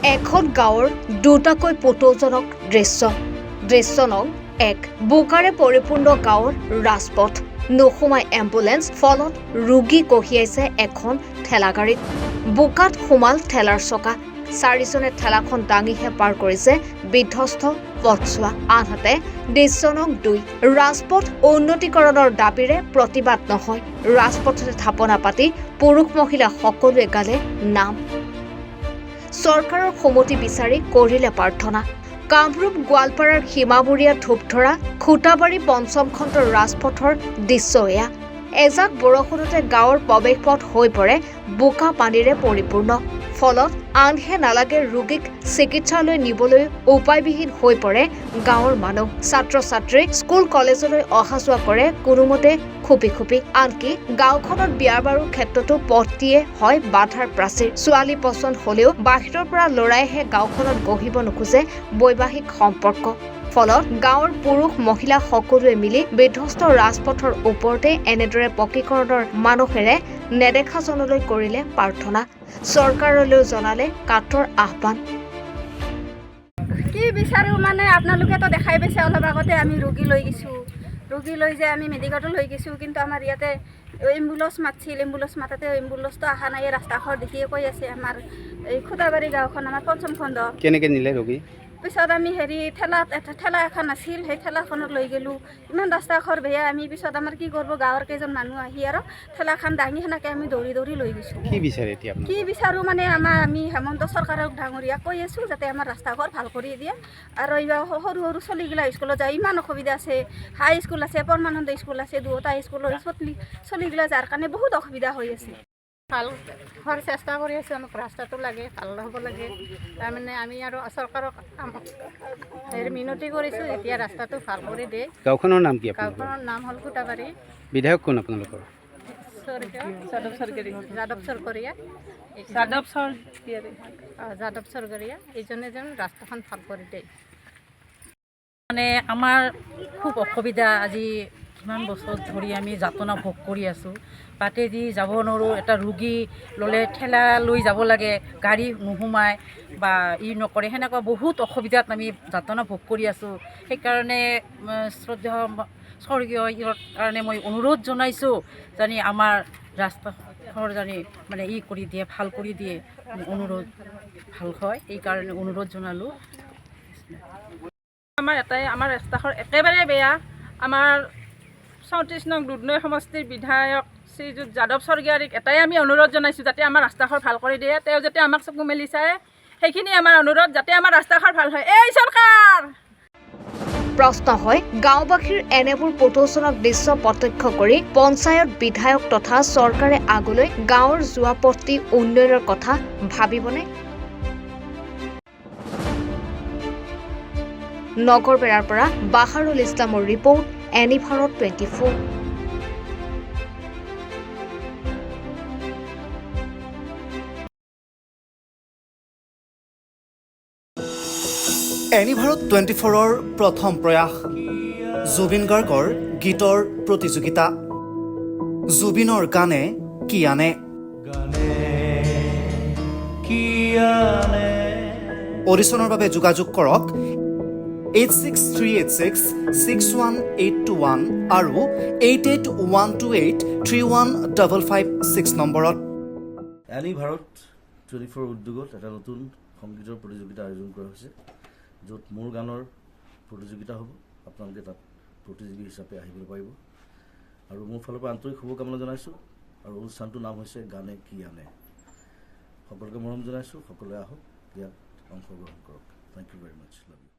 এখন গাঁৱৰ দুটাকৈ পুতৌজনক দৃশ্য নং 1 বোকাৰে পৰিপূৰ্ণ গাঁৱৰ ৰাজপথ নোসোমাই এম্বুলেন্স ফলত ৰোগী কঢ়িয়াইছে এখন ঠেলাগাড়ীত বোকাত সোমাল ঠেলাৰ চকা চাৰিজনে ঠেলাখন দাঙিহে পাৰ কৰিছে বিধ্বস্ত পথছোৱা আনহাতে দৃশ্য নং 2 ৰাজপথ উন্নতিকৰণৰ দাবীৰে প্ৰতিবাদ নহয় ৰাজপথতে থাপনা পাতি পুৰুষ মহিলা সকলোৱে গালে নাম চৰকাৰৰ সমিতি বিচাৰি কৰিলে প্ৰাৰ্থনা কামৰূপ গোৱালপাৰাৰ সীমামূৰীয়া ধূপধৰা খুটাবাৰী পঞ্চম খণ্ডৰ ৰাজপথৰ দৃশ্য এয়া এজাক বৰষুণতে গাঁৱৰ প্ৰৱেশপথ হৈ পৰে বোকা পানীৰে পৰিপূৰ্ণ ফলত আনহে নালাগে ৰোগীক চিকিৎসালয় নিবলৈ উপায়বিহীন হৈ পৰে গাঁৱৰ মানুহ ছাত্ৰ ছাত্ৰী স্কুল কলেজলৈ অহা যোৱা কৰে কোনোমতে খুপি আনকি গাঁওখনত বিয়াৰ বাৰুৰ ক্ষেত্ৰতো পথটিয়ে হয় বাধাৰ প্ৰাচীৰ ছোৱালী পচন্দ হলেও বাহিৰৰ পৰা লৰাইহে গাঁওখনত গঢ়িব নোখোজে বৈবাহিক সম্পৰ্ক ফলত গাঁৱৰ পুৰুষ মহিলা সকলোৱে মিলি বিধ্বস্ত ৰাজপথৰ ওপৰতে এনেদৰে পকীকৰণৰ মানুহেৰে নেদেখাজনলৈ কৰিলে প্ৰাৰ্থনা চৰকাৰলৈ জনালে কাঠৰ আহ্বান কি বিচাৰো মানে আপোনালোকেতো দেখাই পাইছে অলপ আগতে আমি ৰোগী লৈ গৈছোঁ ৰোগী লৈ যে আমি মেডিকেলতো লৈ গৈছোঁ কিন্তু আমাৰ ইয়াতে এম্বুলেন্স মাতিছিল এম্বুলেন্স মাতাতে এম্বুলেন্সটো অহা নাই ৰাস্তাঘৰ দেখিয়ে কৈ আছে আমাৰ এই খুটাবাৰী গাঁওখন আমাৰ পঞ্চম খণ্ড কেনেকৈ নিলে ৰোগী পিছত আমি ঠেলা এখন আছিল সেই ঠেলাখনত লৈ গ'লোঁ ইমান ৰাস্তা ঘৰ বেয়া আমি পিছত আমাৰ কি কৰিব গাঁৱৰ কেইজন মানুহ আহি আৰু ঠেলাখন দাঙি সেনেকৈ আমি দৌৰি লৈ গৈছোঁ কি বিচাৰে এতিয়া কি বিচাৰোঁ মানে আমি হেমন্ত চৰকাৰক ডাঙৰীয়াক কৈ আছোঁ যাতে আমাৰ ৰাস্তা ঘৰ ভাল কৰি দিয়ে আৰু এইবাৰ সৰু চলিগিলা স্কুলত যায় ইমান অসুবিধা আছে হাই স্কুল আছে পৰমানন্দ স্কুল আছে দুটা স্কুলৰ চলিগিলা যাৰ কাৰণে বহুত অসুবিধা হৈ আছে ভাল হোৱাৰ চেষ্টা কৰি আছোঁ আমাক ৰাস্তাটো লাগে ভাল হ'ব লাগে তাৰমানে আমি আৰু চৰকাৰক মিনতি কৰিছোঁ এতিয়া ৰাস্তাটো ভাল কৰি দিয়ে গাঁওখনৰ নাম কি গাঁওখনৰ নাম হ'ল খুটাবাৰী বিধায়ক কোন আপোনালোকৰ যাদৱ চৰকাৰীয়া এইজনে যেন ৰাস্তাখন ভাল কৰি দিয়ে মানে আমাৰ খুব অসুবিধা আজি কিমান বছৰ ধৰি আমি যাতনা ভোগ কৰি আছোঁ বাটেদি যাব নোৱাৰোঁ এটা ৰোগী ল'লে ঠেলা লৈ যাব লাগে গাড়ী নোসোমায় বা নকৰে সেনেকুৱা বহুত অসুবিধাত আমি যাতনা ভোগ কৰি আছোঁ সেইকাৰণে শ্ৰদ্ধেয় স্বৰ্গীয় ইয়াৰ কাৰণে মই অনুৰোধ জনাইছোঁ জানি আমাৰ ৰাস্তাঘৰ জানি মানে কৰি দিয়ে ভাল কৰি দিয়ে অনুৰোধ ভাল হয় এইকাৰণে অনুৰোধ জনালোঁ আমাৰ এটাই আমাৰ ৰাস্তাঘৰ একেবাৰে বেয়া আমাৰ 34 নং দুধনৈ সমষ্টিৰ বিধায়ক শ্ৰীযুত যাদৱ স্বৰ্গীয়াৰীক এটাই আমি অনুৰোধ জনাইছোঁ যাতে আমাৰ ৰাস্তাঘৰ ভাল কৰি দিয়ে তেওঁ যাতে আমাক চকু মেলি চায় সেইখিনি আমাৰ অনুৰোধ যাতে আমাৰ ৰাস্তাঘৰ ভাল হয় এই চৰকাৰ প্ৰশ্ন হয় গাঁওবাসীৰ এনেবোৰ পুতৌজনক দৃশ্য প্ৰত্যক্ষ কৰি পঞ্চায়ত বিধায়ক তথা চৰকাৰে আগলৈ গাঁৱৰ যোৱা পথটি উন্নয়নৰ কথা ভাবিবনে নগৰবেৰাৰ পৰা বাহাৰুল ইছলামৰ ৰিপৰ্ট এনি ভাৰত 24 এনি ভাৰত 24ৰ প্ৰথম প্ৰয়াস জুবিন গাৰ্গৰ গীতৰ প্ৰতিযোগিতা জুবিনৰ গানে কি আনে অডিশ্যনৰ বাবে যোগাযোগ কৰক 8638661821 আৰু 8812831556 নম্বৰত এনি ভাৰত 24 উদ্যোগত এটা নতুন সংগীতৰ প্ৰতিযোগিতা আয়োজন কৰা হৈছে য'ত মোৰ গানৰ প্ৰতিযোগিতা হ'ব আপোনালোকে তাত প্ৰতিযোগী হিচাপে আহিবলৈ পাৰিব আৰু মোৰ ফালৰ পৰা আন্তৰিক শুভকামনা জনাইছোঁ আৰু অনুষ্ঠানটোৰ নাম হৈছে গানে কি আনে সকলোকে মৰম জনাইছোঁ সকলোৱে আহক ইয়াত অংশগ্ৰহণ কৰক thank you very much love U